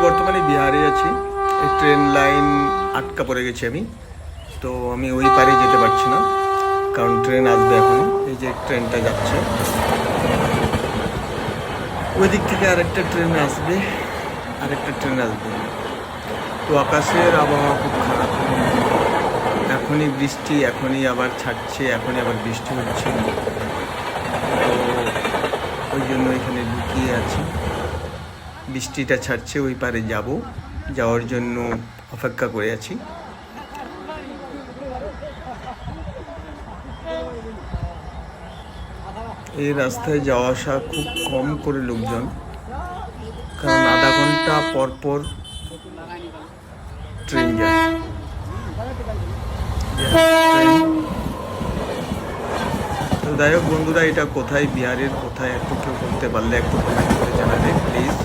বর্তমানে বিহারে আছি। এই ট্রেন লাইন আটকা পড়ে গেছি আমি, তো আমি ওই পারে যেতে পারছি না, কারণ ট্রেন আসবে এখন। এই যে ট্রেনটা যাচ্ছে, ওই দিক থেকে আরেকটা ট্রেন আসবে, তো আকাশের আবহাওয়া খুব খারাপ। এখনই বৃষ্টি, এখনই আবার ছাড়ছে, এখনই আবার বৃষ্টি হচ্ছে। তো ওই জন্য এখানে লুকিয়ে আছি। বৃষ্টিটা ছাড়ছে, ওই পারে যাওয়ার জন্য অপেক্ষা করে আছি। এই রাস্তায় যাওয়া আসা খুব কম করে লোকজন, কারণ আধা ঘন্টা পর পর ট্রেন যায়। তো যাই হোক বন্ধুরা, এটা কোথায়, বিহারের কোথায়, একটু কেউ বলতে পারলে একটু কমেন্ট করে জানাবে প্লিজ।